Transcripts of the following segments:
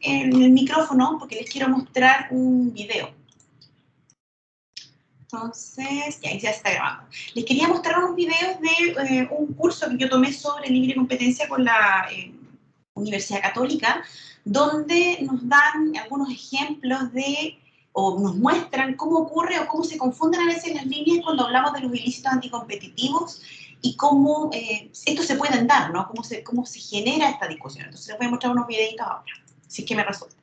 en el micrófono porque les quiero mostrar un video. Entonces, ya está grabando. Les quería mostrar unos videos de un curso que yo tomé sobre libre competencia con la Universidad Católica, donde nos dan algunos ejemplos de, o nos muestran cómo ocurre o cómo se confunden a veces las líneas cuando hablamos de los ilícitos anticompetitivos y cómo estos se pueden dar, ¿no? Cómo se genera esta discusión. Entonces les voy a mostrar unos videitos ahora, si es que me resulta.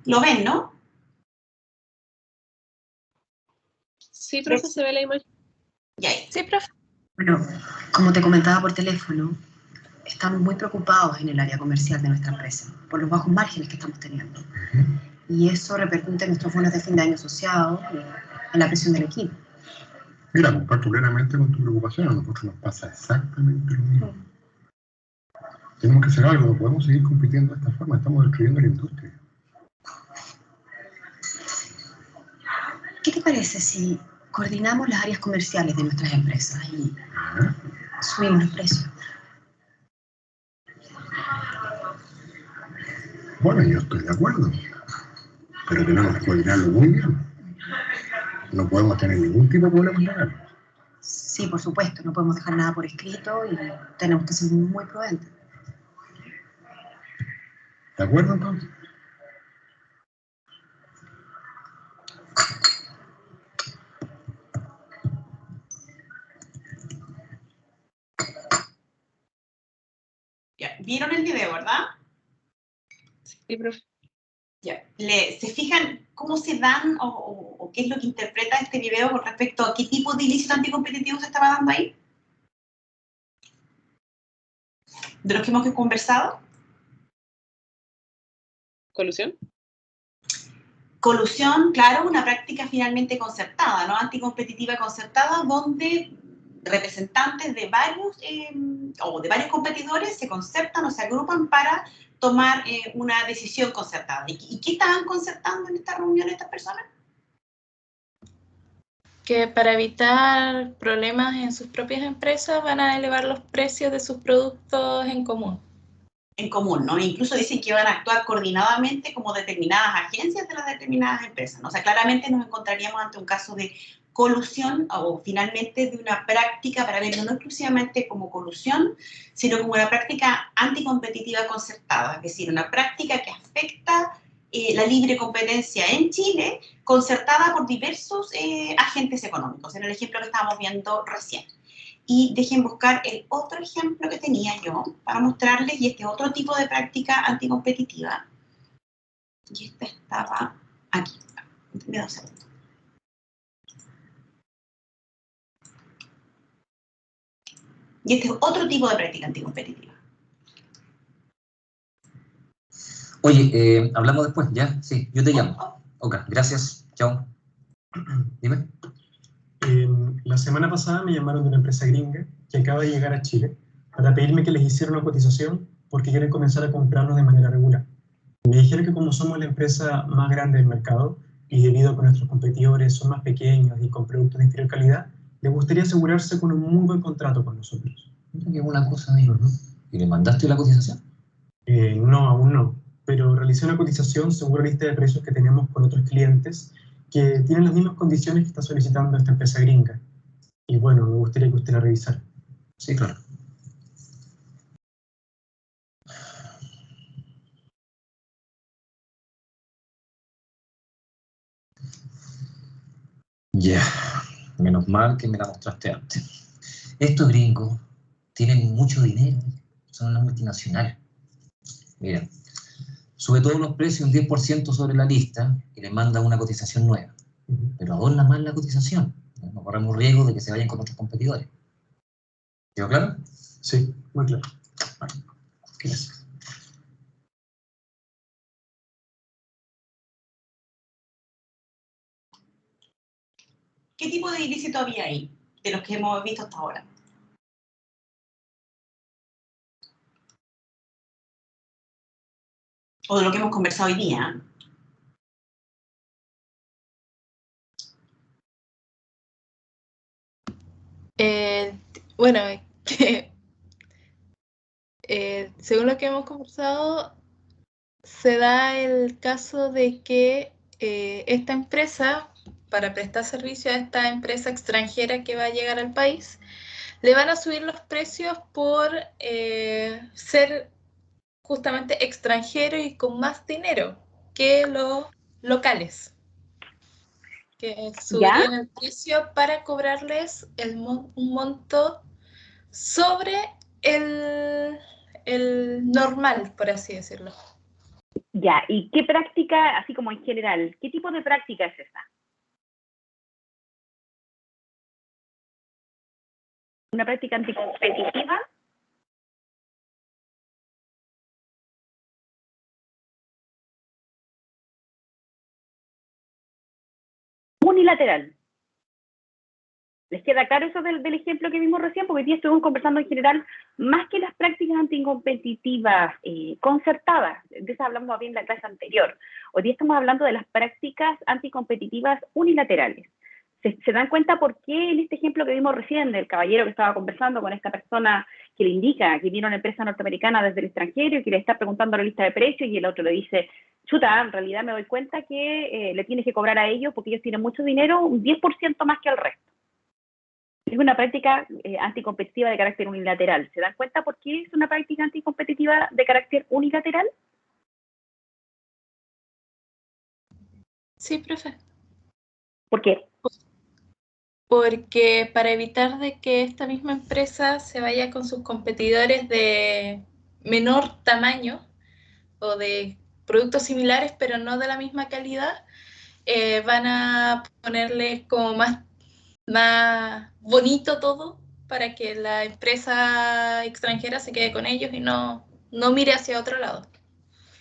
¿Lo ven, no? Sí, profe, se ve la imagen. Sí, profe. Bueno, como te comentaba por teléfono, estamos muy preocupados en el área comercial de nuestra empresa por los bajos márgenes que estamos teniendo. Y eso repercute en nuestros bonos de fin de año asociados y en la presión del equipo. Mira, comparto plenamente con tu preocupación. A nosotros nos pasa exactamente lo mismo. Tenemos que hacer algo, no podemos seguir compitiendo de esta forma, estamos destruyendo la industria. ¿Qué te parece si coordinamos las áreas comerciales de nuestras empresas y subimos los precios? Bueno, yo estoy de acuerdo, pero tenemos que coordinarlo muy bien. No podemos tener ningún tipo de problemas legales. Sí, por supuesto, no podemos dejar nada por escrito y tenemos que ser muy prudentes. ¿De acuerdo, entonces? Ya, ¿vieron el video, verdad? Sí, profe. Ya. ¿Se fijan cómo se dan o qué es lo que interpreta este video con respecto a qué tipo de ilícito anticompetitivo se estaba dando ahí? ¿De los que hemos conversado? ¿Colusión? Colusión, claro, una práctica finalmente concertada, ¿no? Anticompetitiva concertada, donde representantes de varios competidores se concertan o se agrupan para tomar una decisión concertada. ¿Y qué estaban concertando en esta reunión estas personas? Que para evitar problemas en sus propias empresas van a elevar los precios de sus productos en común. En común, ¿no? Incluso dicen que van a actuar coordinadamente como determinadas agencias de las determinadas empresas, ¿no? O sea, claramente nos encontraríamos ante un caso de colusión o finalmente de una práctica, para verlo no exclusivamente como colusión, sino como una práctica anticompetitiva concertada, es decir, una práctica que afecta la libre competencia en Chile, concertada por diversos agentes económicos, en el ejemplo que estábamos viendo recién. Y dejen buscar el otro ejemplo que tenía yo para mostrarles, y este otro tipo de práctica anticompetitiva. Y esta estaba aquí. Dame 2 segundos. Y este es otro tipo de práctica anticompetitiva. Oye, hablamos después, ¿ya? Sí, yo te llamo. Ok, gracias. Chao. Dime. La semana pasada me llamaron de una empresa gringa que acaba de llegar a Chile para pedirme que les hiciera una cotización porque quieren comenzar a comprarnos de manera regular. Me dijeron que como somos la empresa más grande del mercado y debido a que nuestros competidores son más pequeños y con productos de inferior calidad, les gustaría asegurarse con un muy buen contrato con nosotros. Mira que una cosa, amigo. ¿Y le mandaste la cotización? No, aún no, pero realicé una cotización según la lista de precios que tenemos con otros clientes que tienen las mismas condiciones que está solicitando esta empresa gringa. Y bueno, me gustaría que usted la revisara. Sí, claro. Ya, menos mal que me la mostraste antes. Estos gringos tienen mucho dinero, son una multinacional. Mira, sube todos los precios un 10% sobre la lista y le manda una cotización nueva. Pero adorna más la cotización. No corremos riesgo de que se vayan con otros competidores. ¿Quedó claro? Sí, muy claro. Vale. Gracias. ¿Qué tipo de ilícito había ahí, de los que hemos visto hasta ahora? O de lo que hemos conversado hoy día. Bueno, que, según lo que hemos conversado, se da el caso de que esta empresa, para prestar servicio a esta empresa extranjera que va a llegar al país, le van a subir los precios por ser justamente extranjero y con más dinero que los locales, que subirían el precio para cobrarles un monto sobre el normal, por así decirlo. Ya, ¿y qué práctica, así como en general, qué tipo de práctica es esa? ¿Una práctica anticompetitiva? Unilateral. ¿Les queda claro eso del ejemplo que vimos recién? Porque hoy día estuvimos conversando en general, más que las prácticas anticompetitivas concertadas, de eso hablamos bien en la clase anterior. Hoy día estamos hablando de las prácticas anticompetitivas unilaterales. ¿Se dan cuenta por qué en este ejemplo que vimos recién, del caballero que estaba conversando con esta persona que le indica que viene una empresa norteamericana desde el extranjero y que le está preguntando la lista de precios y el otro le dice, chuta, en realidad me doy cuenta que le tienes que cobrar a ellos porque ellos tienen mucho dinero, un 10% más que al resto? Es una práctica anticompetitiva de carácter unilateral. ¿Se dan cuenta por qué es una práctica anticompetitiva de carácter unilateral? Sí, profe. ¿Por qué? Porque para evitar de que esta misma empresa se vaya con sus competidores de menor tamaño o de productos similares pero no de la misma calidad, van a ponerle como más bonito todo para que la empresa extranjera se quede con ellos y no mire hacia otro lado.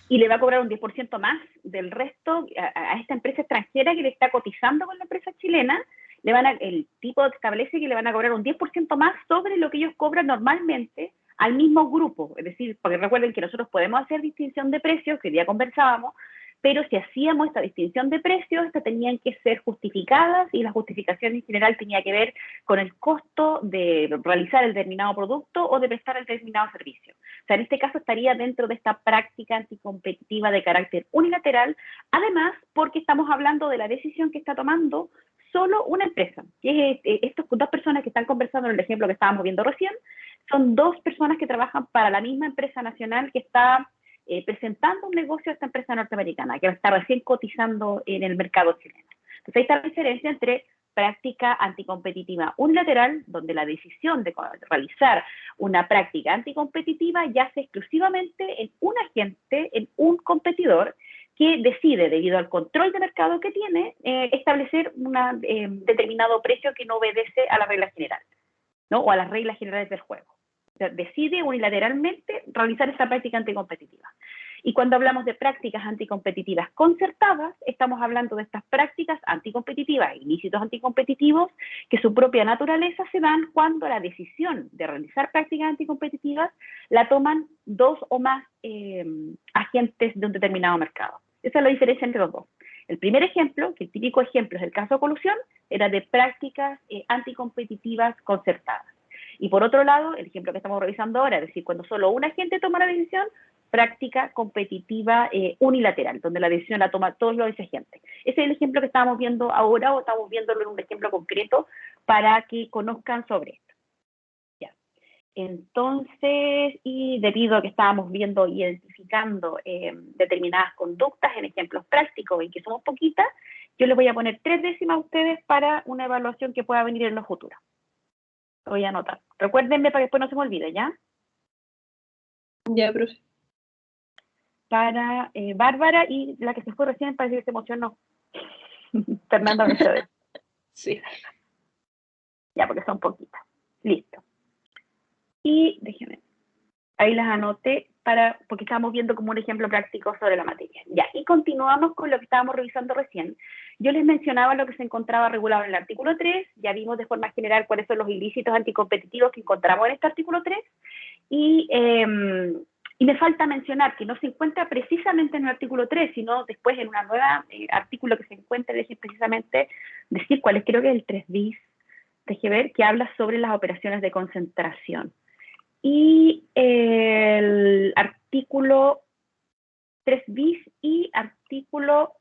Y le va a cobrar un 10% más del resto a esta empresa extranjera que le está cotizando con la empresa chilena. El tipo establece que le van a cobrar un 10% más sobre lo que ellos cobran normalmente al mismo grupo. Es decir, porque recuerden que nosotros podemos hacer distinción de precios, que ya conversábamos, pero si hacíamos esta distinción de precios, estas tenían que ser justificadas y la justificación en general tenía que ver con el costo de realizar el determinado producto o de prestar el determinado servicio. O sea, en este caso estaría dentro de esta práctica anticompetitiva de carácter unilateral, además porque estamos hablando de la decisión que está tomando solo una empresa, que es estas dos personas que están conversando en el ejemplo que estábamos viendo recién, son dos personas que trabajan para la misma empresa nacional que está presentando un negocio a esta empresa norteamericana, que está recién cotizando en el mercado chileno. Entonces ahí está la diferencia entre práctica anticompetitiva unilateral, donde la decisión de realizar una práctica anticompetitiva yace exclusivamente en un agente, en un competidor, que decide, debido al control de mercado que tiene, establecer un determinado precio que no obedece a las reglas generales, ¿no? O a las reglas generales del juego. O sea, decide unilateralmente realizar esta práctica anticompetitiva. Y cuando hablamos de prácticas anticompetitivas concertadas, estamos hablando de estas prácticas anticompetitivas, ilícitos anticompetitivos, que su propia naturaleza se dan cuando la decisión de realizar prácticas anticompetitivas la toman dos o más agentes de un determinado mercado. Esa es la diferencia entre los dos. El primer ejemplo, que el típico ejemplo es el caso de colusión, era de prácticas anticompetitivas concertadas. Y por otro lado, el ejemplo que estamos revisando ahora, es decir, cuando solo un agente toma la decisión, práctica competitiva unilateral, donde la decisión la toma todos los agentes. Ese es el ejemplo que estábamos viendo ahora, o estamos viéndolo en un ejemplo concreto para que conozcan sobre esto. Ya. Entonces, y debido a que estábamos viendo y identificando determinadas conductas en ejemplos prácticos y que somos poquitas, yo les voy a poner 3 décimas a ustedes para una evaluación que pueda venir en los futuros. Lo voy a anotar. Recuérdenme para que después no se me olvide, ¿ya? Ya, profe. Para Bárbara y la que se fue recién, parece que se emocionó. Fernanda Mercedes. Sí. Ya, porque son poquitas. Listo. Y déjenme. Ahí las anoté porque estábamos viendo como un ejemplo práctico sobre la materia. Ya, y continuamos con lo que estábamos revisando recién. Yo les mencionaba lo que se encontraba regulado en el artículo 3, ya vimos de forma general cuáles son los ilícitos anticompetitivos que encontramos en este artículo 3, y me falta mencionar que no se encuentra precisamente en el artículo 3, sino después en una nueva artículo que se encuentra, deje precisamente decir cuál es, creo que es el 3 bis, TGV, que habla sobre las operaciones de concentración. Y el artículo 3 bis y artículo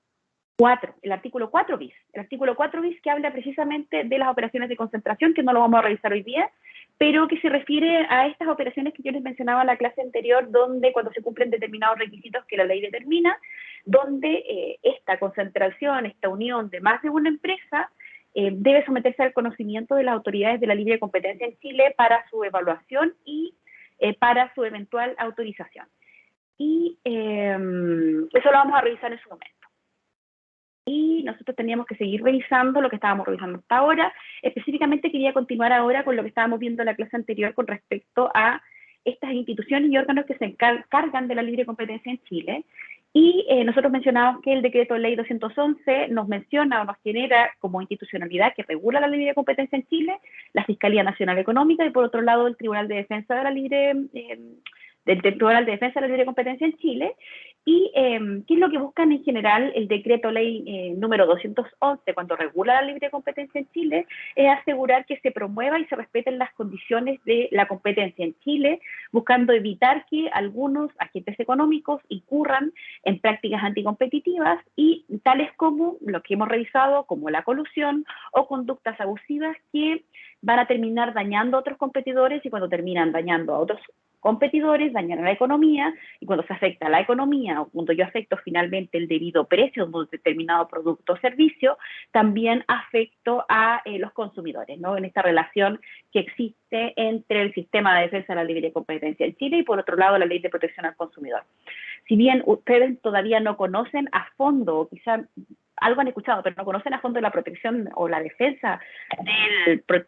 4, el artículo 4 bis. El artículo 4 bis que habla precisamente de las operaciones de concentración, que no lo vamos a revisar hoy día, pero que se refiere a estas operaciones que yo les mencionaba en la clase anterior, donde cuando se cumplen determinados requisitos que la ley determina, donde esta concentración, esta unión de más de una empresa, debe someterse al conocimiento de las autoridades de la libre competencia en Chile para su evaluación y para su eventual autorización. Y eso lo vamos a revisar en su momento. Y nosotros teníamos que seguir revisando lo que estábamos revisando hasta ahora. Específicamente quería continuar ahora con lo que estábamos viendo en la clase anterior con respecto a estas instituciones y órganos que se encargan de la libre competencia en Chile. Y nosotros mencionamos que el decreto de ley 211 nos menciona o nos genera como institucionalidad que regula la libre competencia en Chile, la Fiscalía Nacional Económica y por otro lado el Tribunal de Defensa de la Libre del Tribunal de Defensa de la Libre Competencia en Chile. Y ¿qué es lo que buscan en general el decreto ley número 211 cuando regula la libre competencia en Chile? Es asegurar que se promueva y se respeten las condiciones de la competencia en Chile, buscando evitar que algunos agentes económicos incurran en prácticas anticompetitivas y tales como lo que hemos revisado, como la colusión o conductas abusivas que van a terminar dañando a otros competidores y cuando terminan dañando a otros competidores, dañan a la economía, y cuando se afecta a la economía, o cuando yo afecto finalmente el debido precio de un determinado producto o servicio, también afecto a los consumidores, ¿no? En esta relación que existe entre el sistema de defensa de la libre competencia en Chile y por otro lado la ley de protección al consumidor. Si bien ustedes todavía no conocen a fondo, o quizá algo han escuchado, pero no conocen a fondo la protección o la defensa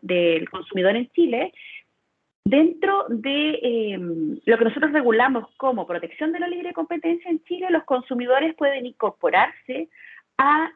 del consumidor en Chile, dentro de lo que nosotros regulamos como protección de la libre competencia en Chile, los consumidores pueden incorporarse a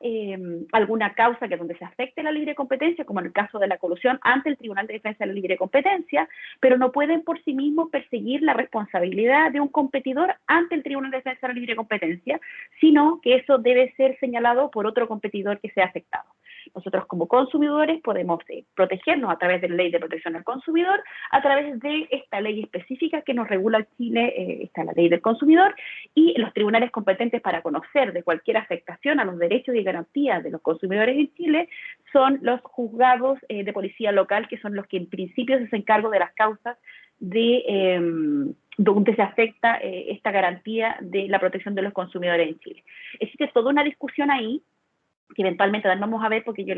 alguna causa que donde se afecte la libre competencia, como en el caso de la colusión, ante el Tribunal de Defensa de la Libre Competencia, pero no pueden por sí mismos perseguir la responsabilidad de un competidor ante el Tribunal de Defensa de la Libre Competencia, sino que eso debe ser señalado por otro competidor que sea afectado. Nosotros como consumidores podemos protegernos a través de la Ley de Protección al Consumidor, a través de esta ley específica que nos regula en Chile, está la Ley del Consumidor, y los tribunales competentes para conocer de cualquier afectación a los derechos y garantías de los consumidores en Chile son los juzgados de policía local, que son los que en principio se hacen cargo de las causas de donde se afecta esta garantía de la protección de los consumidores en Chile. Existe toda una discusión ahí, que eventualmente vamos a ver porque yo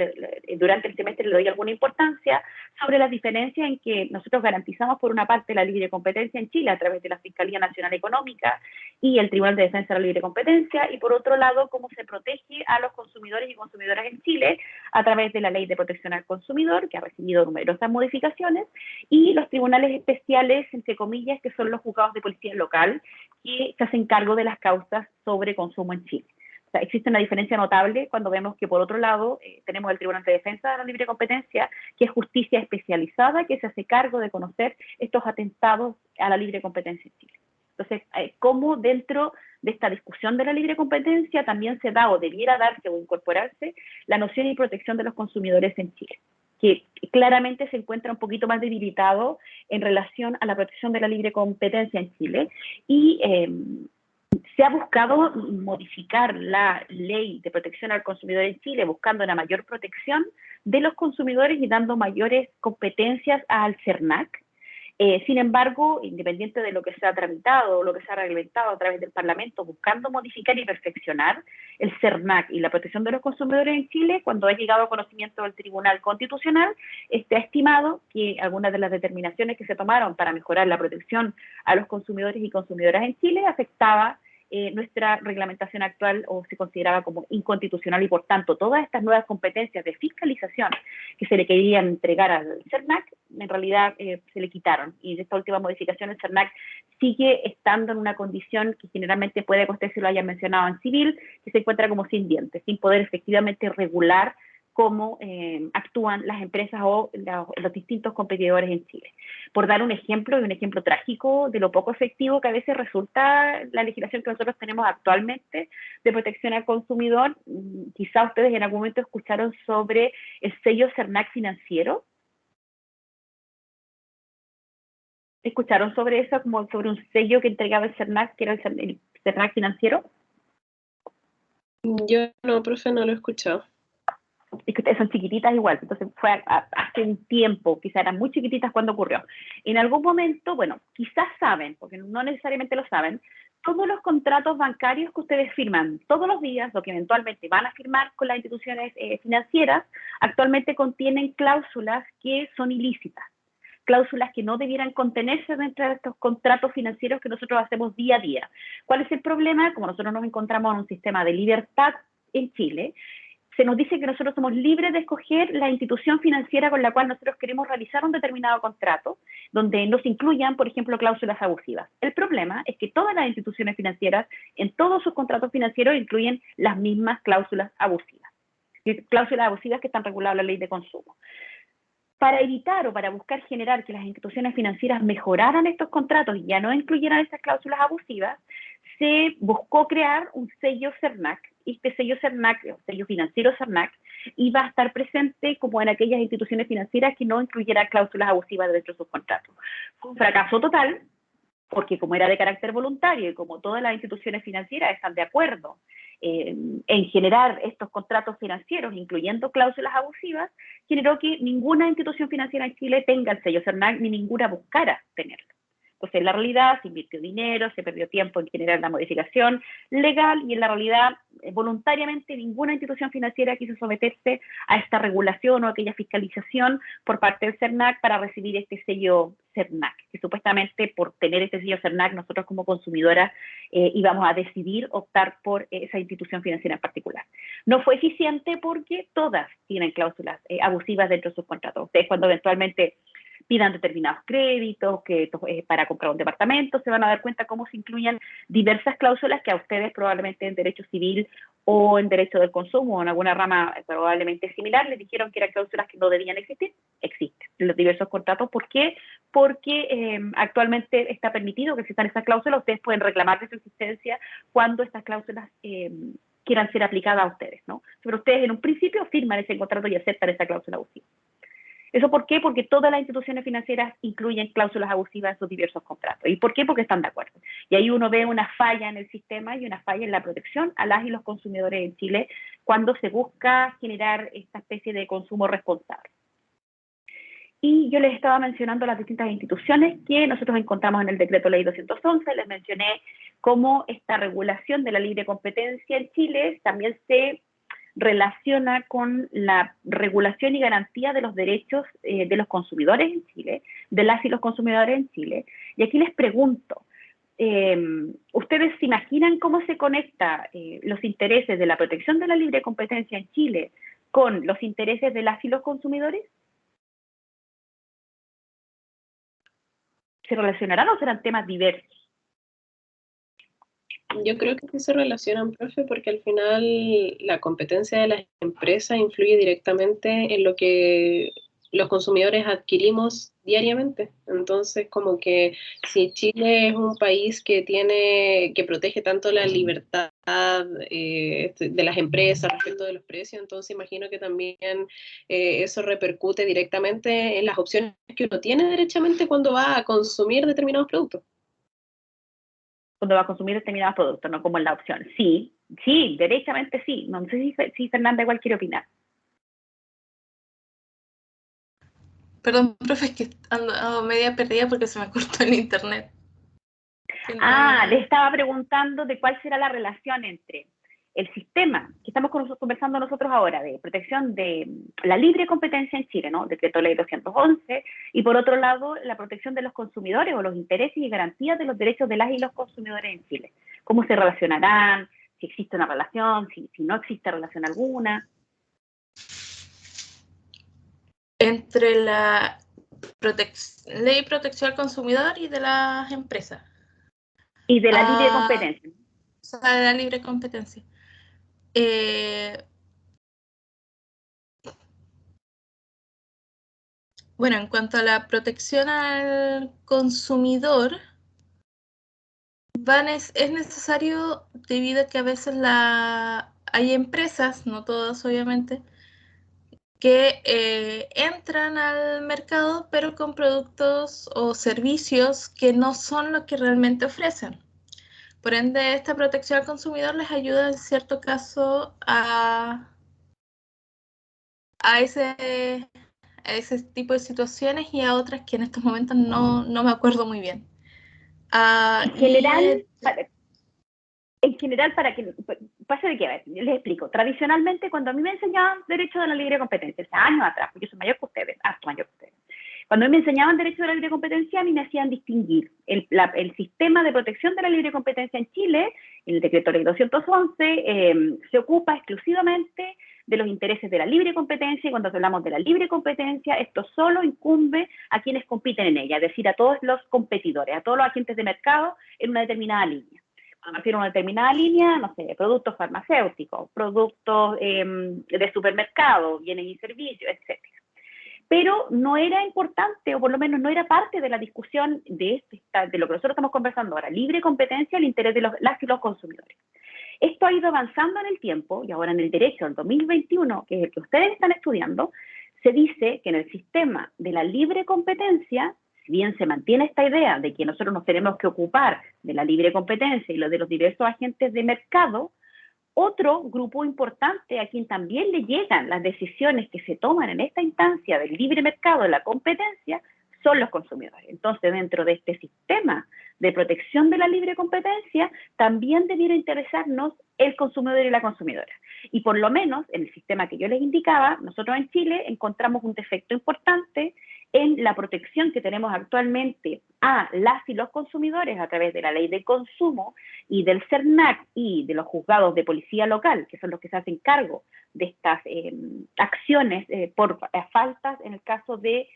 durante el semestre le doy alguna importancia, sobre las diferencias en que nosotros garantizamos por una parte la libre competencia en Chile a través de la Fiscalía Nacional Económica y el Tribunal de Defensa de la Libre Competencia, y por otro lado cómo se protege a los consumidores y consumidoras en Chile a través de la Ley de Protección al Consumidor, que ha recibido numerosas modificaciones, y los tribunales especiales, entre comillas, que son los juzgados de policía local, que se hacen cargo de las causas sobre consumo en Chile. O sea, existe una diferencia notable cuando vemos que, por otro lado, tenemos el Tribunal de Defensa de la Libre Competencia, que es justicia especializada, que se hace cargo de conocer estos atentados a la libre competencia en Chile. Entonces, cómo dentro de esta discusión de la libre competencia también se da o debiera darse o incorporarse la noción y protección de los consumidores en Chile, que claramente se encuentra un poquito más debilitado en relación a la protección de la libre competencia en Chile, y se ha buscado modificar la ley de protección al consumidor en Chile, buscando una mayor protección de los consumidores y dando mayores competencias al CERNAC. Sin embargo, independiente de lo que se ha tramitado o lo que se ha reglamentado a través del Parlamento, buscando modificar y perfeccionar el CERNAC y la protección de los consumidores en Chile, cuando ha llegado a conocimiento del Tribunal Constitucional, ha estimado que algunas de las determinaciones que se tomaron para mejorar la protección a los consumidores y consumidoras en Chile afectaba nuestra reglamentación actual, o se consideraba como inconstitucional, y por tanto todas estas nuevas competencias de fiscalización que se le querían entregar al CERNAC en realidad se le quitaron, y de esta última modificación el CERNAC sigue estando en una condición que generalmente puede que usted se lo haya mencionado en civil, que se encuentra como sin dientes, sin poder efectivamente regular cómo actúan las empresas o los distintos competidores en Chile. Por dar un ejemplo, y un ejemplo trágico de lo poco efectivo que a veces resulta la legislación que nosotros tenemos actualmente de protección al consumidor, quizá ustedes en algún momento escucharon sobre el sello CERNAC financiero, ¿Escucharon sobre eso, como sobre un sello que entregaba el CERNAC, que era el CERNAC financiero? Yo no, profe, no lo he escuchado. Es que ustedes son chiquititas igual, entonces fue hace un tiempo, quizás eran muy chiquititas cuando ocurrió. En algún momento, bueno, quizás saben, porque no necesariamente lo saben, todos los contratos bancarios que ustedes firman todos los días, o que eventualmente van a firmar con las instituciones financieras, actualmente contienen cláusulas que son ilícitas, cláusulas que no debieran contenerse dentro de estos contratos financieros que nosotros hacemos día a día. ¿Cuál es el problema? Como nosotros nos encontramos en un sistema de libertad en Chile, se nos dice que nosotros somos libres de escoger la institución financiera con la cual nosotros queremos realizar un determinado contrato, donde nos incluyan, por ejemplo, cláusulas abusivas. El problema es que todas las instituciones financieras, en todos sus contratos financieros, incluyen las mismas cláusulas abusivas que están reguladas en la ley de consumo. Para evitar o para buscar generar que las instituciones financieras mejoraran estos contratos y ya no incluyeran esas cláusulas abusivas, se buscó crear un sello CERNAC. Este sello CERNAC, el sello financiero CERNAC, iba a estar presente como en aquellas instituciones financieras que no incluyeran cláusulas abusivas dentro de sus contratos. Fue un fracaso total, porque como era de carácter voluntario y como todas las instituciones financieras están de acuerdo en generar estos contratos financieros, incluyendo cláusulas abusivas, generó que ninguna institución financiera en Chile tenga el sello CERNAC, ni ninguna buscara tenerlo. Entonces, en la realidad, se invirtió dinero, se perdió tiempo en generar la modificación legal y en la realidad, voluntariamente, ninguna institución financiera quiso someterse a esta regulación o a aquella fiscalización por parte del CERNAC para recibir este sello CERNAC, que supuestamente por tener este sello CERNAC nosotros como consumidoras íbamos a decidir optar por esa institución financiera en particular. No fue eficiente porque todas tienen cláusulas abusivas dentro de sus contratos. Ustedes cuando eventualmente pidan determinados créditos, que para comprar un departamento, se van a dar cuenta cómo se incluyen diversas cláusulas que a ustedes probablemente en derecho civil o en derecho del consumo o en alguna rama probablemente similar les dijeron que eran cláusulas que no debían existir. Existen en los diversos contratos. ¿Por qué? Porque actualmente está permitido que existan esas cláusulas. Ustedes pueden reclamar de su existencia cuando estas cláusulas quieran ser aplicadas a ustedes, ¿no? Pero ustedes en un principio firman ese contrato y aceptan esa cláusula abusiva. ¿Eso por qué? Porque todas las instituciones financieras incluyen cláusulas abusivas en sus diversos contratos. ¿Y por qué? Porque están de acuerdo. Y ahí uno ve una falla en el sistema y una falla en la protección a las y los consumidores en Chile cuando se busca generar esta especie de consumo responsable. Y yo les estaba mencionando las distintas instituciones que nosotros encontramos en el Decreto Ley 211. Les mencioné cómo esta regulación de la libre competencia en Chile también se relaciona con la regulación y garantía de los derechos de los consumidores en Chile, de las y los consumidores en Chile. Y aquí les pregunto, ¿ustedes se imaginan cómo se conecta los intereses de la protección de la libre competencia en Chile con los intereses de las y los consumidores? ¿Se relacionarán o serán temas diversos? Yo creo que sí se relacionan, profe, porque al final la competencia de las empresas influye directamente en lo que los consumidores adquirimos diariamente. Entonces, como que si Chile es un país que protege tanto la libertad de las empresas respecto de los precios, entonces imagino que también eso repercute directamente en las opciones que uno tiene derechamente cuando va a consumir determinados productos. Cuando va a consumir determinados productos, no como en la opción. Sí, derechamente sí. No sé si Fernanda igual quiere opinar. Perdón, profe, es que ando media perdida porque se me cortó el internet. Le estaba preguntando de cuál será la relación entre el sistema que estamos conversando nosotros ahora de protección de la libre competencia en Chile, ¿no? Decreto Ley 211, y por otro lado, la protección de los consumidores o los intereses y garantías de los derechos de las y los consumidores en Chile. ¿Cómo se relacionarán? Si existe una relación, si no existe relación alguna. Entre la ley de protección al consumidor y de las empresas. Y de la libre competencia. O sea, de la libre competencia. Bueno, en cuanto a la protección al consumidor, es necesario debido a que a veces hay empresas, no todas obviamente, que entran al mercado, pero con productos o servicios que no son lo que realmente ofrecen. Por ende, esta protección al consumidor les ayuda en cierto caso a ese tipo de situaciones y a otras que en estos momentos no me acuerdo muy bien. En general, para que pase de que, a ver, les explico. Tradicionalmente, cuando a mí me enseñaban derecho de la libre competencia, hace años atrás, porque yo soy mayor que ustedes, harto mayor que ustedes, cuando a mí me enseñaban derecho de la libre competencia, a mí me hacían distinguir el sistema de protección de la libre competencia en Chile, el decreto ley 211, se ocupa exclusivamente de los intereses de la libre competencia, y cuando hablamos de la libre competencia, esto solo incumbe a quienes compiten en ella, es decir, a todos los competidores, a todos los agentes de mercado en una determinada línea. Cuando me refiero a una determinada línea, no sé, productos farmacéuticos, productos de supermercado, bienes y servicios, etc. Pero no era importante, o por lo menos no era parte de la discusión de lo que nosotros estamos conversando ahora, libre competencia, el interés de las y los consumidores. Esto ha ido avanzando en el tiempo, y ahora en el derecho del 2021, que es el que ustedes están estudiando, se dice que en el sistema de la libre competencia, si bien se mantiene esta idea de que nosotros nos tenemos que ocupar de la libre competencia y lo de los diversos agentes de mercado, otro grupo importante a quien también le llegan las decisiones que se toman en esta instancia del libre mercado de la competencia son los consumidores. Entonces, dentro de este sistema de protección de la libre competencia, también debiera interesarnos el consumidor y la consumidora. Y por lo menos, en el sistema que yo les indicaba, nosotros en Chile encontramos un defecto importante en la protección que tenemos actualmente a las y los consumidores a través de la ley de consumo y del CERNAC y de los juzgados de policía local, que son los que se hacen cargo de estas acciones por faltas en el caso de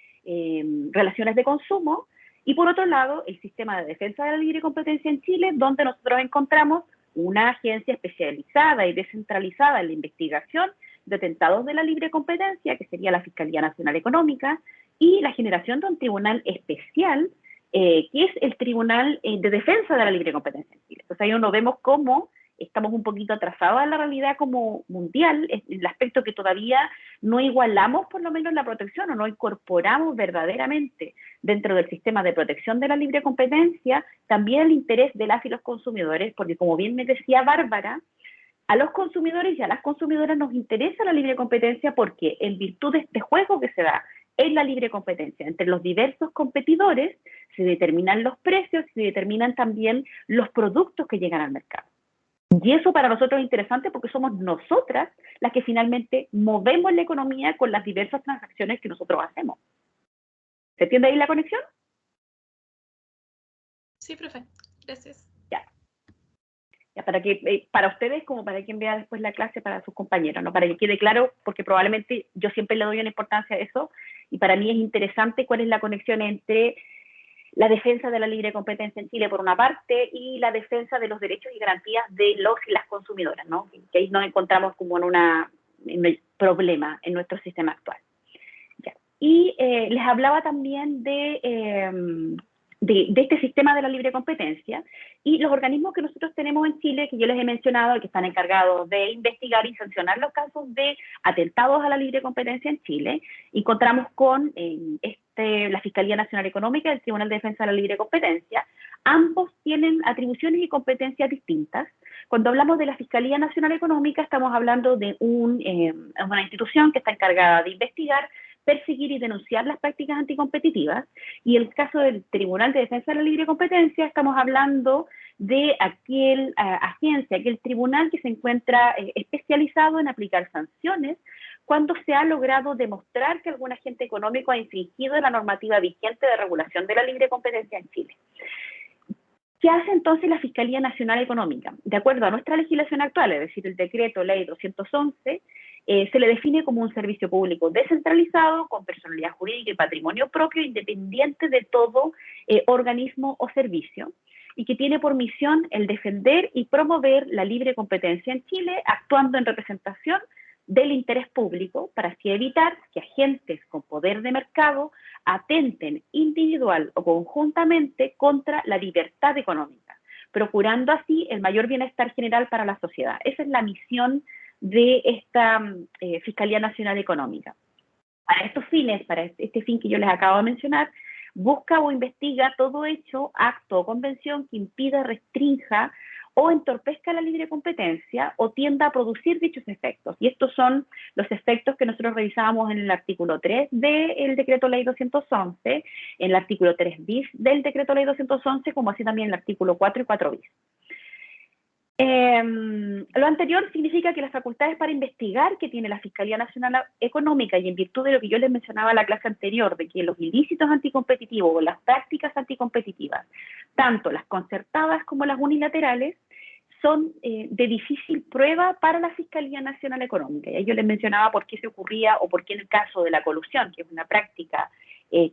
relaciones de consumo, y por otro lado, el sistema de defensa de la libre competencia en Chile, donde nosotros encontramos una agencia especializada y descentralizada en la investigación de atentados de la libre competencia, que sería la Fiscalía Nacional Económica, y la generación de un tribunal especial, que es el Tribunal de Defensa de la Libre Competencia en Chile. Entonces ahí uno vemos cómo estamos un poquito atrasados en la realidad como mundial, en el aspecto que todavía no igualamos por lo menos la protección o no incorporamos verdaderamente dentro del sistema de protección de la libre competencia también el interés de las y los consumidores, porque como bien me decía Bárbara, a los consumidores y a las consumidoras nos interesa la libre competencia porque en virtud de este juego que se da en la libre competencia entre los diversos competidores, se determinan los precios y se determinan también los productos que llegan al mercado. Y eso para nosotros es interesante porque somos nosotras las que finalmente movemos la economía con las diversas transacciones que nosotros hacemos. ¿Se entiende ahí la conexión? Sí, profe. Gracias. Ya, para ustedes como para quien vea después la clase, para sus compañeros, ¿no? Para que quede claro, porque probablemente yo siempre le doy una importancia a eso, y para mí es interesante cuál es la conexión entre la defensa de la libre competencia en Chile por una parte y la defensa de los derechos y garantías de los y las consumidoras, ¿no? Que ahí nos encontramos como en un problema en nuestro sistema actual. Ya. Y les hablaba también de este sistema de la libre competencia y los organismos que nosotros tenemos en Chile, que yo les he mencionado, que están encargados de investigar y sancionar los casos de atentados a la libre competencia en Chile. Encontramos con la Fiscalía Nacional Económica y el Tribunal de Defensa de la Libre Competencia. Ambos tienen atribuciones y competencias distintas. Cuando hablamos de la Fiscalía Nacional Económica, estamos hablando de una institución que está encargada de investigar, perseguir y denunciar las prácticas anticompetitivas, y el caso del Tribunal de Defensa de la Libre Competencia, estamos hablando de aquel agencia, aquel tribunal que se encuentra especializado en aplicar sanciones cuando se ha logrado demostrar que algún agente económico ha infringido la normativa vigente de regulación de la libre competencia en Chile. ¿Qué hace entonces la Fiscalía Nacional Económica? De acuerdo a nuestra legislación actual, es decir, el decreto ley 211, se le define como un servicio público descentralizado, con personalidad jurídica y patrimonio propio, independiente de todo organismo o servicio, y que tiene por misión el defender y promover la libre competencia en Chile, actuando en representación del interés público, para así evitar que agentes con poder de mercado atenten individual o conjuntamente contra la libertad económica, procurando así el mayor bienestar general para la sociedad. Esa es la misión de esta Fiscalía Nacional Económica. Para estos fines, para este fin que yo les acabo de mencionar, busca o investiga todo hecho, acto o convención que impida, restrinja o entorpezca la libre competencia o tienda a producir dichos efectos. Y estos son los efectos que nosotros revisábamos en el artículo 3 del Decreto Ley 211, en el artículo 3 bis del Decreto Ley 211, como así también el artículo 4 y 4 bis. Lo anterior significa que las facultades para investigar que tiene la Fiscalía Nacional Económica, y en virtud de lo que yo les mencionaba en la clase anterior, de que los ilícitos anticompetitivos o las prácticas anticompetitivas, tanto las concertadas como las unilaterales, son de difícil prueba para la Fiscalía Nacional Económica. Y ahí yo les mencionaba por qué se ocurría, o por qué en el caso de la colusión, que es una práctica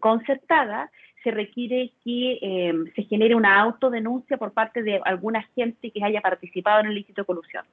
concertada, se requiere que se genere una autodenuncia por parte de alguna gente que haya participado en el ilícito de colusión.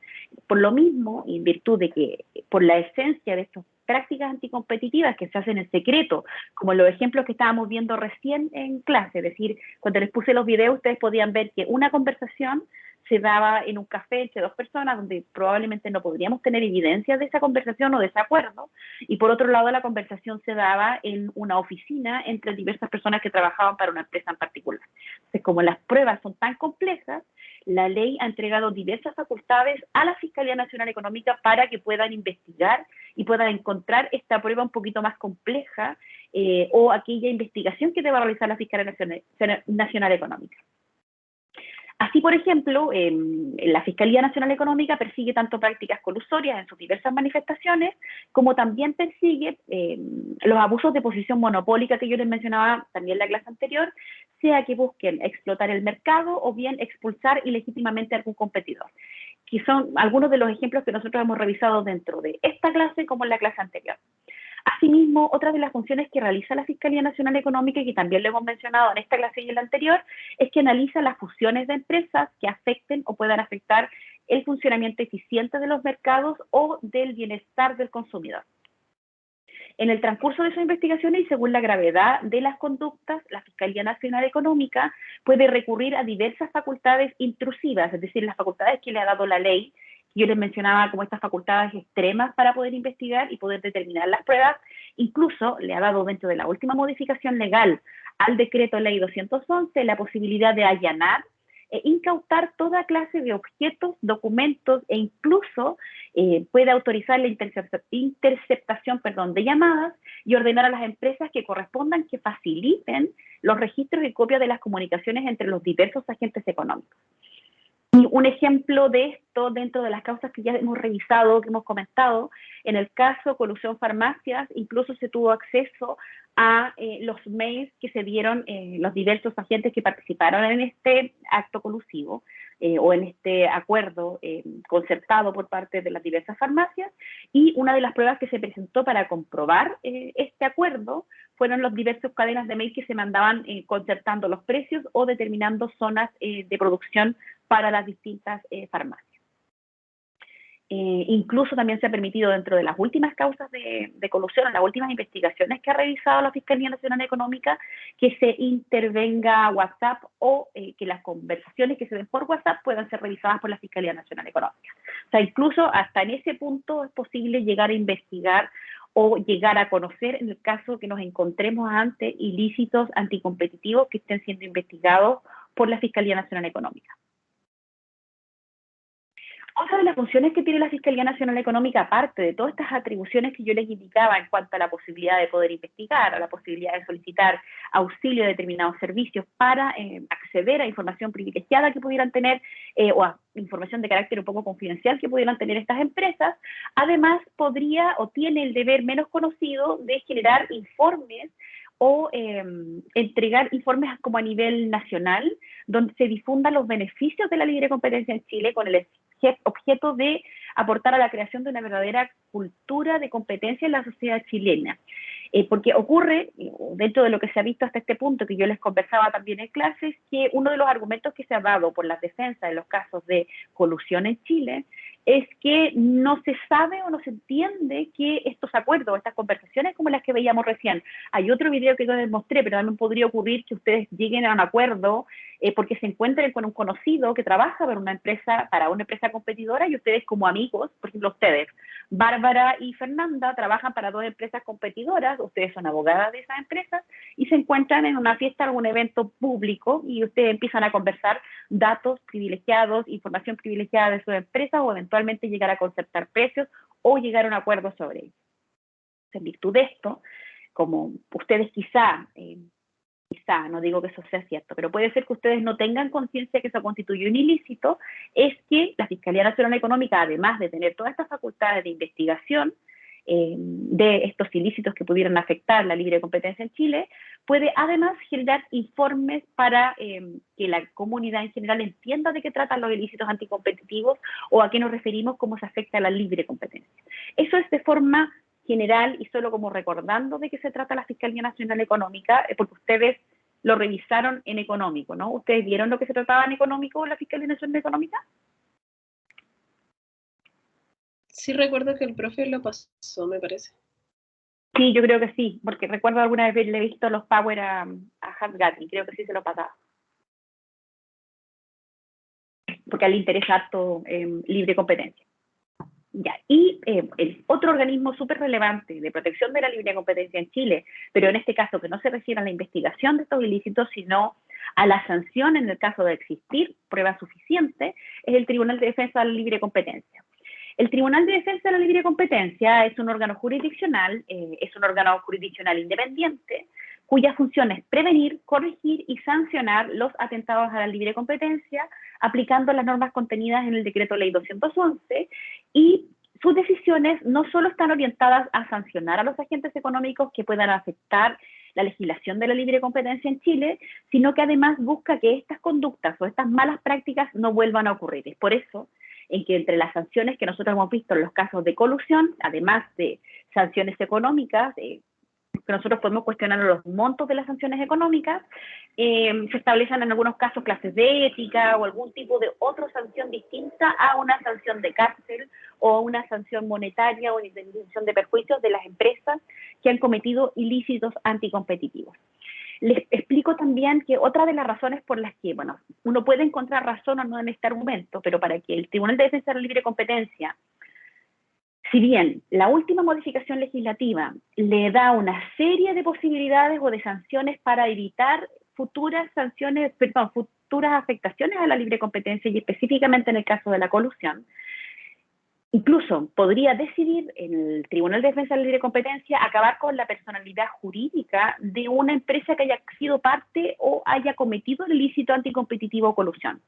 Por lo mismo, en virtud de que, por la esencia de estas prácticas anticompetitivas que se hacen en secreto, como los ejemplos que estábamos viendo recién en clase, es decir, cuando les puse los videos, ustedes podían ver que una conversación se daba en un café entre dos personas, donde probablemente no podríamos tener evidencias de esa conversación o de ese acuerdo, y por otro lado la conversación se daba en una oficina entre diversas personas que trabajaban para una empresa en particular. Entonces, como las pruebas son tan complejas, la ley ha entregado diversas facultades a la Fiscalía Nacional Económica para que puedan investigar y puedan encontrar esta prueba un poquito más compleja o aquella investigación que deba realizar la Fiscalía Nacional Económica. Así, por ejemplo, la Fiscalía Nacional Económica persigue tanto prácticas colusorias en sus diversas manifestaciones, como también persigue los abusos de posición monopólica que yo les mencionaba también en la clase anterior, sea que busquen explotar el mercado o bien expulsar ilegítimamente a algún competidor, que son algunos de los ejemplos que nosotros hemos revisado dentro de esta clase como en la clase anterior. Asimismo, otra de las funciones que realiza la Fiscalía Nacional Económica, y que también lo hemos mencionado en esta clase y en la anterior, es que analiza las fusiones de empresas que afecten o puedan afectar el funcionamiento eficiente de los mercados o del bienestar del consumidor. En el transcurso de esas investigaciones y según la gravedad de las conductas, la Fiscalía Nacional Económica puede recurrir a diversas facultades intrusivas, es decir, las facultades que le ha dado la ley. Yo les mencionaba como estas facultades extremas para poder investigar y poder determinar las pruebas. Incluso le ha dado, dentro de la última modificación legal al Decreto Ley 211, la posibilidad de allanar e incautar toda clase de objetos, documentos e incluso puede autorizar la interceptación de llamadas y ordenar a las empresas que correspondan que faciliten los registros y copias de las comunicaciones entre los diversos agentes económicos. Y un ejemplo de esto, dentro de las causas que ya hemos revisado, que hemos comentado, en el caso Colusión Farmacias, incluso se tuvo acceso a los mails que se dieron los diversos agentes que participaron en este acto colusivo o en este acuerdo concertado por parte de las diversas farmacias, y una de las pruebas que se presentó para comprobar este acuerdo fueron las diversas cadenas de mail que se mandaban concertando los precios o determinando zonas de producción para las distintas farmacias. Incluso también se ha permitido, dentro de las últimas causas de colusión, en las últimas investigaciones que ha revisado la Fiscalía Nacional Económica, que se intervenga WhatsApp o que las conversaciones que se den por WhatsApp puedan ser revisadas por la Fiscalía Nacional Económica. O sea, incluso hasta en ese punto es posible llegar a investigar o llegar a conocer en el caso que nos encontremos ante ilícitos anticompetitivos que estén siendo investigados por la Fiscalía Nacional Económica. Otra de las funciones que tiene la Fiscalía Nacional Económica, aparte de todas estas atribuciones que yo les indicaba en cuanto a la posibilidad de poder investigar, a la posibilidad de solicitar auxilio de determinados servicios para acceder a información privilegiada que pudieran tener o a información de carácter un poco confidencial que pudieran tener estas empresas, además podría o tiene el deber menos conocido de generar informes o entregar informes como a nivel nacional, donde se difundan los beneficios de la libre competencia en Chile con el objeto de aportar a la creación de una verdadera cultura de competencia en la sociedad chilena. Porque ocurre, dentro de lo que se ha visto hasta este punto, que yo les conversaba también en clases, que uno de los argumentos que se ha dado por las defensas en los casos de colusión en Chile es que no se sabe o no se entiende que estos acuerdos, estas conversaciones como las que veíamos recién, hay otro video que yo les mostré, pero también podría ocurrir que ustedes lleguen a un acuerdo porque se encuentren con un conocido que trabaja para una empresa competidora y ustedes como amigos, por ejemplo ustedes, Bárbara y Fernanda trabajan para 2 empresas competidoras, ustedes son abogadas de esas empresas, y se encuentran en una fiesta, algún evento público, y ustedes empiezan a conversar datos privilegiados, información privilegiada de sus empresas, o eventualmente llegar a concertar precios, o llegar a un acuerdo sobre ello. En virtud de esto, como ustedes quizá, no digo que eso sea cierto, pero puede ser que ustedes no tengan conciencia que eso constituye un ilícito, es que la Fiscalía Nacional Económica, además de tener todas estas facultades de investigación de estos ilícitos que pudieran afectar la libre competencia en Chile, puede además generar informes para que la comunidad en general entienda de qué tratan los ilícitos anticompetitivos o a qué nos referimos, cómo se afecta a la libre competencia. Eso es de forma general y solo como recordando de qué se trata la Fiscalía Nacional Económica, porque ustedes lo revisaron en económico, ¿no? ¿Ustedes vieron lo que se trataba en económico en la Fiscalía Nacional Económica? Sí, recuerdo que el profe lo pasó, me parece. Sí, yo creo que sí, porque recuerdo alguna vez le he visto los power a Hans Gatling, creo que sí se lo pasaba. Porque a él le interesa harto libre competencia. Ya, y el otro organismo súper relevante de protección de la libre competencia en Chile, pero en este caso que no se refiere a la investigación de estos ilícitos, sino a la sanción en el caso de existir prueba suficiente, es el Tribunal de Defensa de la Libre Competencia. El Tribunal de Defensa de la Libre Competencia es un órgano jurisdiccional independiente, cuya función es prevenir, corregir y sancionar los atentados a la libre competencia, aplicando las normas contenidas en el Decreto Ley 211, y sus decisiones no solo están orientadas a sancionar a los agentes económicos que puedan afectar la legislación de la libre competencia en Chile, sino que además busca que estas conductas o estas malas prácticas no vuelvan a ocurrir. Es por eso en que entre las sanciones que nosotros hemos visto en los casos de colusión, además de sanciones económicas, que nosotros podemos cuestionar los montos de las sanciones económicas, se establecen en algunos casos clases de ética o algún tipo de otra sanción distinta a una sanción de cárcel o una sanción monetaria o indemnización de perjuicios de las empresas que han cometido ilícitos anticompetitivos. Les explico también que otra de las razones por las que, bueno, uno puede encontrar razón o no en este argumento, pero para que el Tribunal de Defensa de la Libre Competencia, si bien la última modificación legislativa le da una serie de posibilidades o de sanciones para evitar futuras afectaciones a la libre competencia y específicamente en el caso de la colusión, incluso podría decidir el Tribunal de Defensa de la Libre Competencia acabar con la personalidad jurídica de una empresa que haya sido parte o haya cometido el ilícito anticompetitivo o colusión.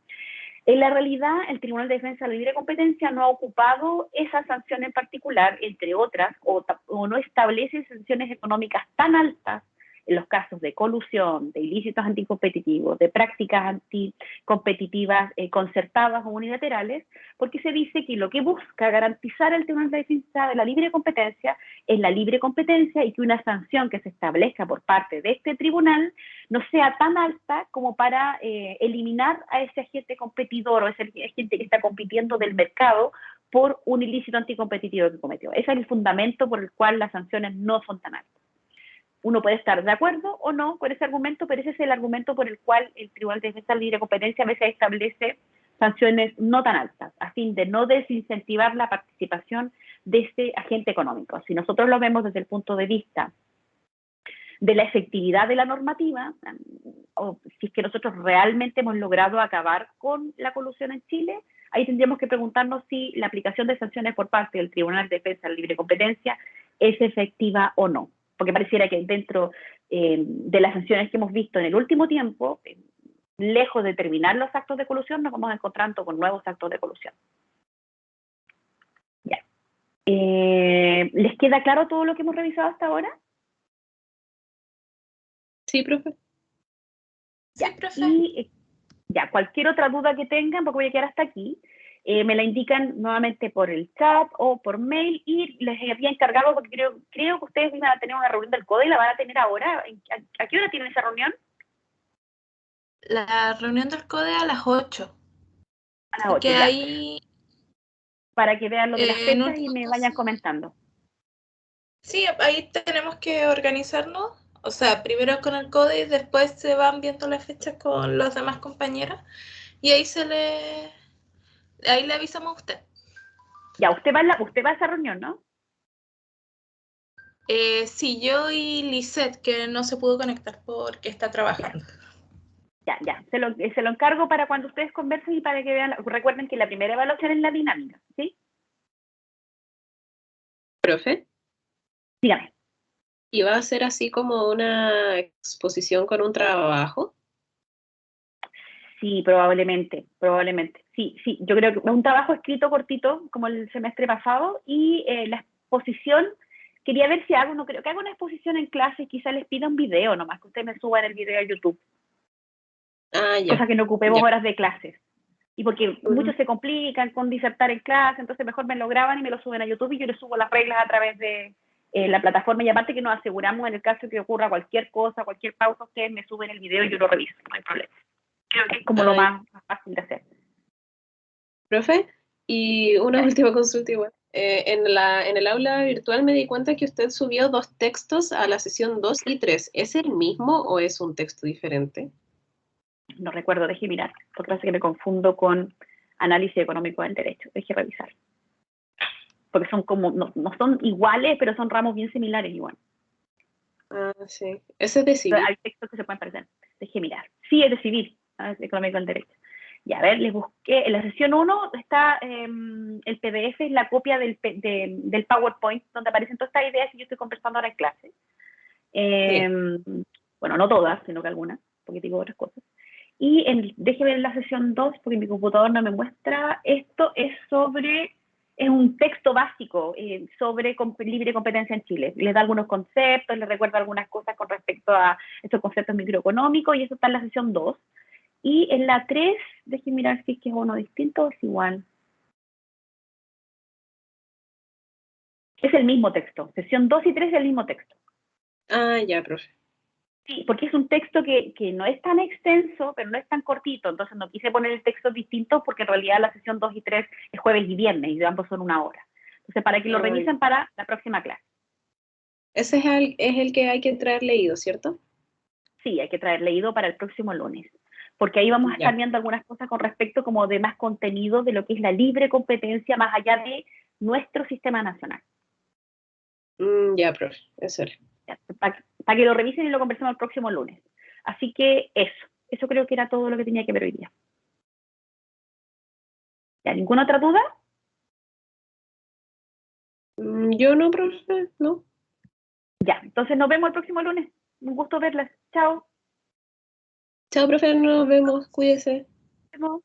En la realidad, el Tribunal de Defensa de la Libre Competencia no ha ocupado esa sanción en particular, entre otras, o no establece sanciones económicas tan altas en los casos de colusión, de ilícitos anticompetitivos, de prácticas anticompetitivas concertadas o unilaterales, porque se dice que lo que busca garantizar el Tribunal de Defensa de la Libre Competencia es la libre competencia y que una sanción que se establezca por parte de este tribunal no sea tan alta como para eliminar a ese agente competidor o ese agente que está compitiendo del mercado por un ilícito anticompetitivo que cometió. Ese es el fundamento por el cual las sanciones no son tan altas. Uno puede estar de acuerdo o no con ese argumento, pero ese es el argumento por el cual el Tribunal de Defensa de la Libre Competencia a veces establece sanciones no tan altas, a fin de no desincentivar la participación de este agente económico. Si nosotros lo vemos desde el punto de vista de la efectividad de la normativa, o si es que nosotros realmente hemos logrado acabar con la colusión en Chile, ahí tendríamos que preguntarnos si la aplicación de sanciones por parte del Tribunal de Defensa de la Libre Competencia es efectiva o no. Porque pareciera que dentro de las sanciones que hemos visto en el último tiempo, lejos de terminar los actos de colusión, nos vamos encontrando con nuevos actos de colusión. Ya. ¿Les queda claro todo lo que hemos revisado hasta ahora? Sí, profe. Ya, Sí, profe. y ya, cualquier otra duda que tengan, porque voy a quedar hasta aquí, me la indican nuevamente por el chat o por mail, y les había encargado, porque creo que ustedes iban a tener una reunión del CODE y la van a tener ahora. ¿A qué hora tienen esa reunión? La reunión del CODE a las 8. A las Así 8, que ya. ahí... Para que vean lo de las en fechas y me vayan comentando. Sí, ahí tenemos que organizarnos. O sea, primero con el CODE y después se van viendo las fechas con los demás compañeros. Y ahí le avisamos a usted. Ya, usted va a esa reunión, ¿no? Sí, yo y Lisette, que no se pudo conectar porque está trabajando. Ya. Se lo encargo para cuando ustedes conversen y para que vean. Recuerden que la primera evaluación es la dinámica, ¿sí? Profe, Dígame. ¿y va a ser así como una exposición con un trabajo? Sí, probablemente. Sí, yo creo que es un trabajo escrito cortito, como el semestre pasado, y la exposición, quería ver si hago, no creo que haga una exposición en clase, quizá les pida un video nomás, que ustedes me suban el video a YouTube, Ah, ya. cosa que no ocupemos Ya. horas de clases. Y porque muchos se complican con disertar en clase, entonces mejor me lo graban y me lo suben a YouTube y yo les subo las reglas a través de la plataforma. Y aparte que nos aseguramos en el caso que ocurra cualquier cosa, cualquier pausa, ustedes me suben el video y yo lo reviso, no hay problema. Creo que es como lo más fácil de hacer. Profe, y una última consulta igual. En el aula virtual me di cuenta que usted subió 2 textos a la sesión 2 y 3. ¿Es el mismo o es un texto diferente? No recuerdo, deje mirar, porque parece que me confundo con análisis económico del derecho. Deje revisar. Porque son como, no son iguales, pero son ramos bien similares igual. Ah, sí. ¿Ese es de civil? Hay textos que se pueden parecer. Deje mirar. Sí, es de civil, análisis económico del derecho. Y a ver, les busqué, en la sesión 1 está el PDF, es la copia del PowerPoint, donde aparecen todas estas ideas que yo estoy conversando ahora en clase. Bueno, no todas, sino que algunas, porque digo otras cosas. Y déjeme ver la sesión 2, porque mi computador no me muestra. Esto es un texto básico sobre libre competencia en Chile. Les da algunos conceptos, les recuerda algunas cosas con respecto a estos conceptos microeconómicos, y eso está en la sesión 2. Y en la 3, déjenme mirar si es que es uno distinto o es igual. Es el mismo texto. Sesión 2 y 3 es el mismo texto. Ah, ya, profe. Sí, porque es un texto que no es tan extenso, pero no es tan cortito. Entonces no quise poner el texto distinto porque en realidad la sesión 2 y 3 es jueves y viernes y ambos son 1 hora. Entonces, para que lo revisen para la próxima clase. Ese es el que hay que traer leído, ¿cierto? Sí, hay que traer leído para el próximo lunes. Porque ahí vamos a estar viendo algunas cosas con respecto como de más contenido de lo que es la libre competencia más allá de nuestro sistema nacional. Ya, profe, eso era. Para que lo revisen y lo conversemos el próximo lunes. Así que eso creo que era todo lo que tenía que ver hoy día. ¿Ya? ¿Ninguna otra duda? Yo no, profe, no. Ya, entonces nos vemos el próximo lunes. Un gusto verlas. Chao. Chao, profe, nos vemos, cuídese. Nos vemos.